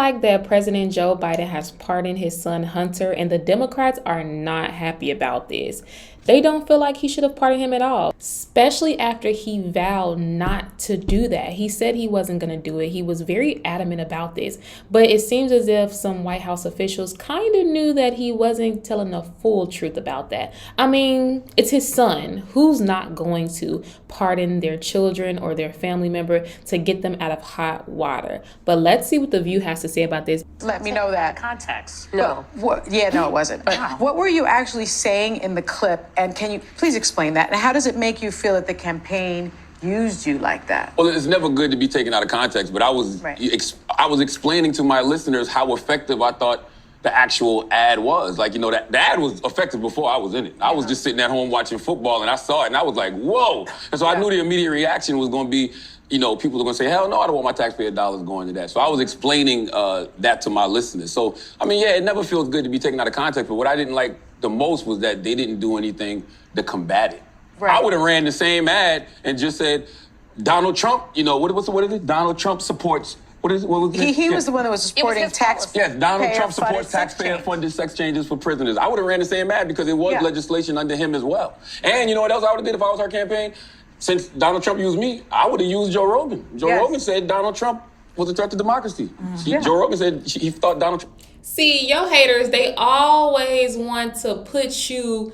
like that President Joe Biden has pardoned his son Hunter, and the Democrats are not happy about this. They don't feel like he should have pardoned him at all, especially after he vowed not to do that. He said he wasn't going to do it. He was very adamant about this. But it seems as if some White House officials kind of knew that he wasn't telling the full truth about that. I mean, it's his son. Who's not going to pardon their children or their family member to get them out of hot water? But let's see what The View has to say about this. Let me know that. Context. No. No, it wasn't. But what were you actually saying in the clip? And can you please explain that? And how does it make you feel that the campaign used you like that? Well, it's never good to be taken out of context, but I was explaining to my listeners how effective I thought the actual ad was. Like, that the ad was effective before I was in it. I was just sitting at home watching football, and I saw it, and I was like, whoa. And so I knew the immediate reaction was going to be, people are going to say, hell no, I don't want my taxpayer dollars going to that. So I was explaining that to my listeners. So, it never feels good to be taken out of context, but what I didn't like the most was that they didn't do anything to combat it. Right. I would have ran the same ad and just said, Donald Trump, what is it? Donald Trump supports, what was it? He was the one that was supporting Yes, Donald Trump supports taxpayer-funded sex changes for prisoners. I would have ran the same ad because it was legislation under him as well. And you know what else I would have did if I was our campaign? Since Donald Trump used me, I would have used Joe Rogan. Joe Rogan said Donald Trump was a threat to democracy. Joe Rogan said he thought Donald Trump... See, your haters, they always want to put you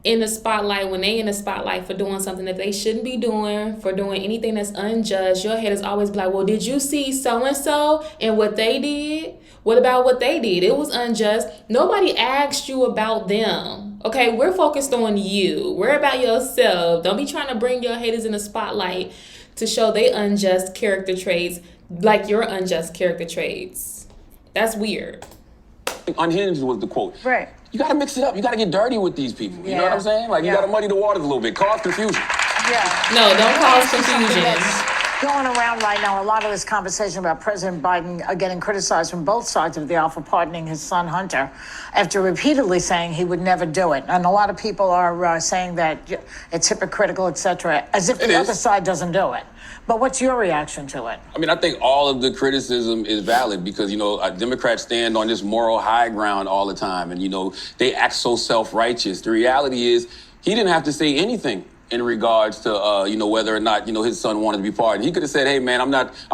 in the spotlight when they in the spotlight for doing something that they shouldn't be doing, for doing anything that's unjust. Your haters always be like, well, did you see so-and-so and what they did? What about what they did? It was unjust. Nobody asked you about them. Okay, we're focused on you. We're about yourself. Don't be trying to bring your haters in the spotlight to show they unjust character traits like your unjust character traits. That's weird. Unhinged was the quote. Right. You got to mix it up. You got to get dirty with these people. You know what I'm saying? Like, you got to muddy the waters a little bit. Cause confusion. Yeah. No, don't cause confusion. Going around right now, a lot of this conversation about President Biden getting criticized from both sides of the aisle for pardoning his son Hunter after repeatedly saying he would never do it. And a lot of people are saying that it's hypocritical, et cetera, as if the other side doesn't do it. But what's your reaction to it? I think all of the criticism is valid because, Democrats stand on this moral high ground all the time. And, they act so self-righteous. The reality is he didn't have to say anything in regards to, whether or not, his son wanted to be pardoned. He could have said, hey, man, I'm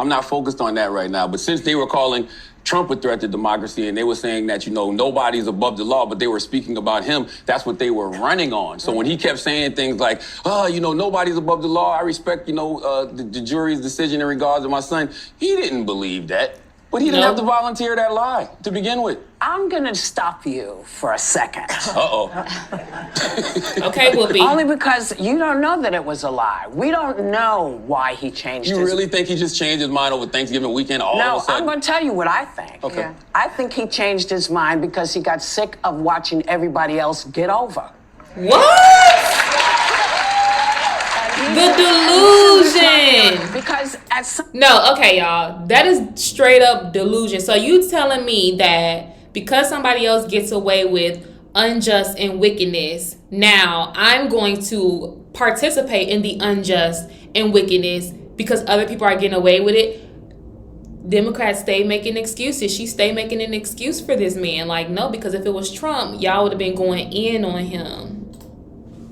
not focused on that right now. But since they were calling Trump a threat to democracy and they were saying that, nobody's above the law, but they were speaking about him, that's what they were running on. So when he kept saying things like, nobody's above the law, I respect, the jury's decision in regards to my son, he didn't believe that. But he didn't have to volunteer that lie to begin with. I'm going to stop you for a second. Uh-oh. Okay, Whoopi. Only because you don't know that it was a lie. We don't know why he changed his... You really think he just changed his mind over Thanksgiving weekend all of a sudden? No, I'm going to tell you what I think. Okay. Yeah. I think he changed his mind because he got sick of watching everybody else get over. What? The delusion. Because at some... No, okay, y'all. That is straight up delusion. So you telling me that because somebody else gets away with unjust and wickedness, now I'm going to participate in the unjust and wickedness because other people are getting away with it? Democrats stay making excuses. She stay making an excuse for this man. Like, no, because if it was Trump, y'all would have been going in on him.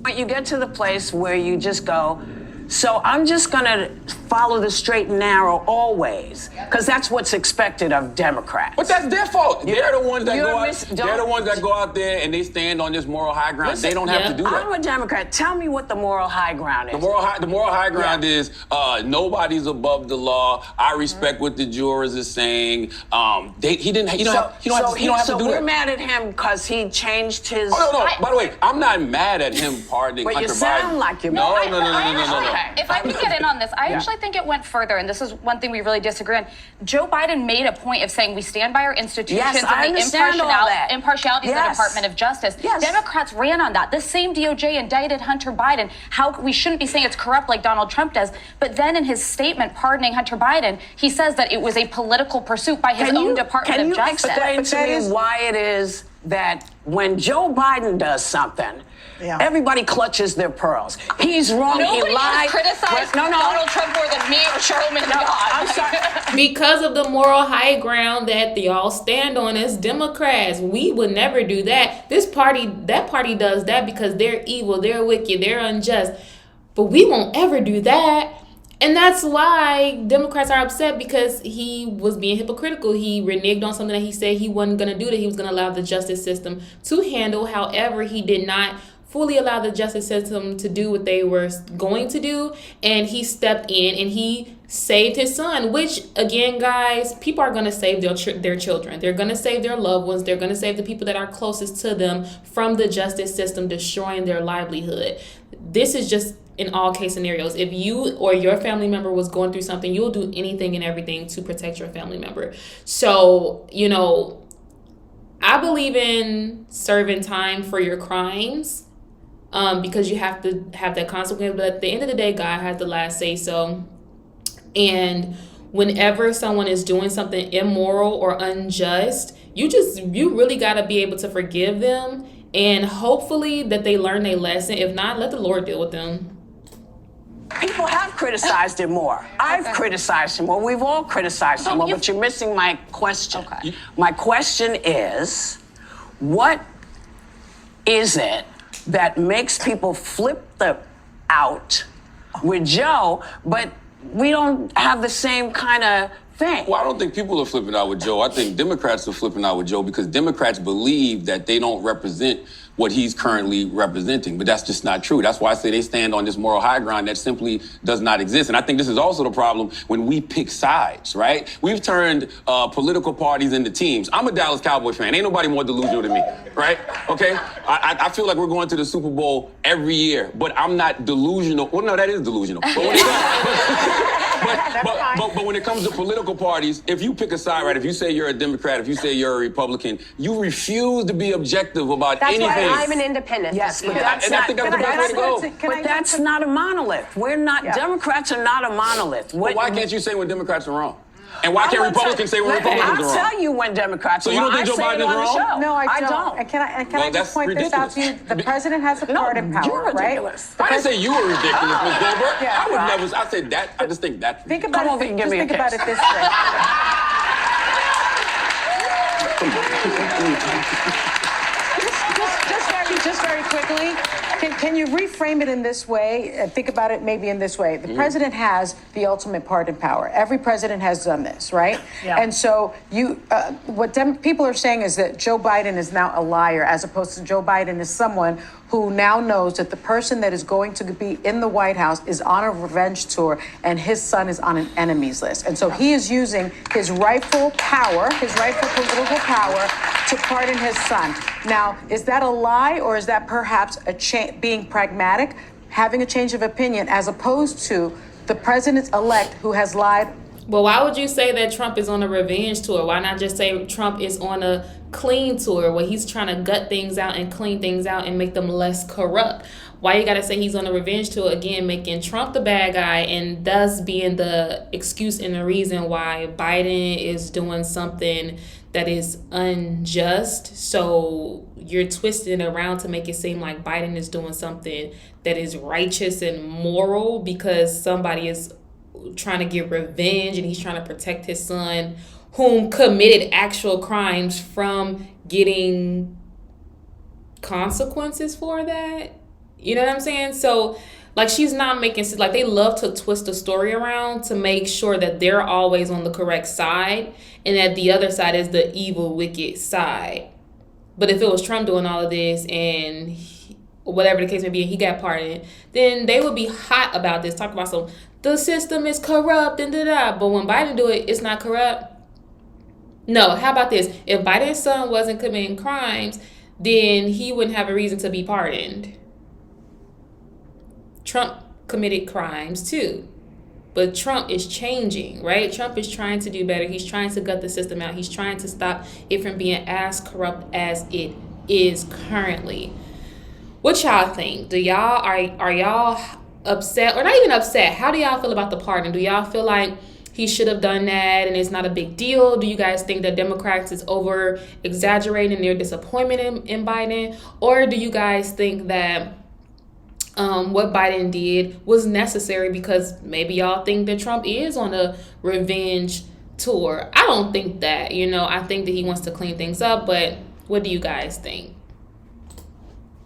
But you get to the place where you just go, so I'm just going to follow the straight and narrow always, because that's what's expected of Democrats. But that's their fault. They're the ones that go out there and they stand on this moral high ground. Listen, they don't have to do that. I'm a Democrat. Tell me what the moral high ground is. The moral high ground is nobody's above the law. I respect what the jurors are saying. He don't have to do that. So we're mad at him because he changed his... Oh, no. By the way, I'm not mad at him pardoning Hunter Biden. But you sound like you're mad. No. If I can get in on this, I actually think it went further, and this is one thing we really disagree on. Joe Biden made a point of saying we stand by our institutions and the impartiality of the Department of Justice. Yes. Democrats ran on that. The same DOJ indicted Hunter Biden. How we shouldn't be saying it's corrupt like Donald Trump does. But then in his statement pardoning Hunter Biden, he says that it was a political pursuit by his own Department of Justice. Can you explain to me why it is that when Joe Biden does something, Yeah. Everybody clutches their pearls. He's wrong. Nobody he lied. has criticized Donald Trump more than me or Charlamagne Tha God. I'm sorry. Because of the moral high ground that y'all stand on as Democrats, we would never do that. That party does that because they're evil, they're wicked, they're unjust. But we won't ever do that. And that's why Democrats are upset, because he was being hypocritical. He reneged on something that he said he wasn't going to do, that he was going to allow the justice system to handle. However, he did not fully allow the justice system to do what they were going to do. And he stepped in and he saved his son, which, again, guys, people are going to save their children. They're going to save their loved ones. They're going to save the people that are closest to them from the justice system destroying their livelihood. This is just in all case scenarios. If you or your family member was going through something, you'll do anything and everything to protect your family member. So, I believe in serving time for your crimes, because you have to have that consequence. But at the end of the day, God has the last say so. And whenever someone is doing something immoral or unjust, you really got to be able to forgive them, and hopefully that they learn their lesson. If not, let the Lord deal with them. People have criticized him more. I've criticized him more. We've all criticized him more, but you're missing my question. Okay. My question is, what is it that makes people flip out with Joe, but we don't have the same kind of thing? Well, I don't think people are flipping out with Joe. I think Democrats are flipping out with Joe because Democrats believe that they don't represent what he's currently representing. But that's just not true. That's why I say they stand on this moral high ground that simply does not exist. And I think this is also the problem when we pick sides, right? We've turned political parties into teams. I'm a Dallas Cowboys fan. Ain't nobody more delusional than me, right? Okay? I feel like we're going to the Super Bowl every year, but I'm not delusional. Well, no, that is delusional. But when but when it comes to political parties, if you pick a side, right, if you say you're a Democrat, if you say you're a Republican, you refuse to be objective about anything. That's why I'm an independent. Yes, but I think that's the best way to go. But that's not a monolith. We're not, Democrats are not a monolith. But why can't you say when Democrats are wrong? And why can't Republicans say when Republicans are wrong? I'll tell you when Democrats are wrong. So you don't think Joe Biden is wrong? No, I don't. And can I just point this out to you? The president has a pardon power, you're ridiculous. Right? I didn't say you were ridiculous, Ms. Goldberg. Yeah, I would never. I said that. I just think that's Think ridiculous. about Come over it. and give Just me a think about kiss. it this way. Just very quickly, can you reframe it in this way? Think about it maybe in this way. The president has the ultimate pardon power. Every president has done this, right? Yeah. And so people are saying is that Joe Biden is now a liar, as opposed to Joe Biden is someone who now knows that the person that is going to be in the White House is on a revenge tour and his son is on an enemies list. And so he is using his rightful power, his rightful political power, to pardon his son. Now, is that a lie, or is that perhaps being pragmatic, having a change of opinion, as opposed to the president-elect who has lied? Well, why would you say that Trump is on a revenge tour? Why not just say Trump is on a clean tour where he's trying to gut things out and clean things out and make them less corrupt? Why you gotta say he's on a revenge tour, again, making Trump the bad guy and thus being the excuse and the reason why Biden is doing something that is unjust? So you're twisting it around to make it seem like Biden is doing something that is righteous and moral because somebody is trying to get revenge and he's trying to protect his son, whom committed actual crimes, from getting consequences for that. You know what I'm saying? So, like, she's not making sense. Like, they love to twist the story around to make sure that they're always on the correct side and that the other side is the evil, wicked side. But if it was Trump doing all of this and whatever the case may be, and he got pardoned, then they would be hot about this, talk about the system is corrupt and da-da. But when Biden do it, it's not corrupt. No, how about this? If Biden's son wasn't committing crimes, then he wouldn't have a reason to be pardoned. Trump committed crimes too. But Trump is changing, right? Trump is trying to do better. He's trying to gut the system out. He's trying to stop it from being as corrupt as it is currently. What y'all think? Are y'all upset, or not even upset? How do y'all feel about the pardon? Do y'all feel like he should have done that and it's not a big deal? Do you guys think that Democrats is over exaggerating their disappointment in Biden? Or do you guys think that what Biden did was necessary because maybe y'all think that Trump is on a revenge tour? I don't think that, I think that he wants to clean things up, but what do you guys think?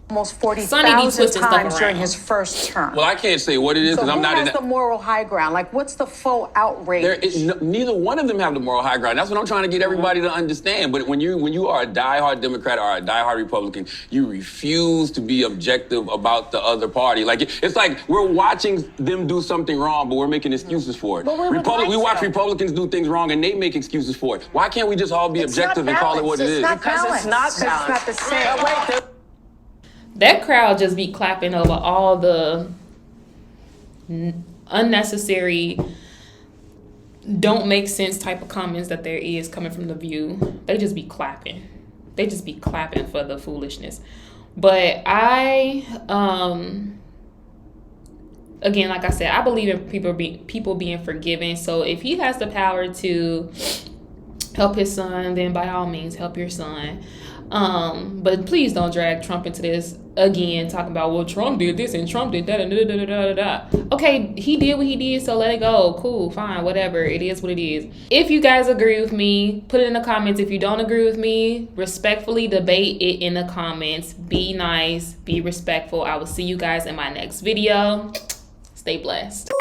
Almost 40,000 times during his first term. Well, I can't say what it is because I'm not in the moral high ground. Like, what's the faux outrage? Neither one of them have the moral high ground. That's what I'm trying to get everybody to understand. But when you are a diehard Democrat or a diehard Republican, you refuse to be objective about the other party. Like, it's like we're watching them do something wrong, but we're making excuses for it. We watch Republicans do things wrong and they make excuses for it. Why can't we just all be objective and call it what it is? Because it's not balanced. It's not the same. That crowd just be clapping over all the unnecessary, don't make sense type of comments that there is coming from The View. They just be clapping. They just be clapping for the foolishness. But again, like I said, I believe in people being forgiven. So if he has the power to help his son, then by all means, help your son. But please don't drag Trump into this again, talking about, well, Trump did this and Trump did that and da. Okay, he did what he did, so let it go. Cool, fine, whatever. It is what it is. If you guys agree with me, put it in the comments. If you don't agree with me, respectfully debate it in the comments. Be nice, be respectful. I will see you guys in my next video. Stay blessed.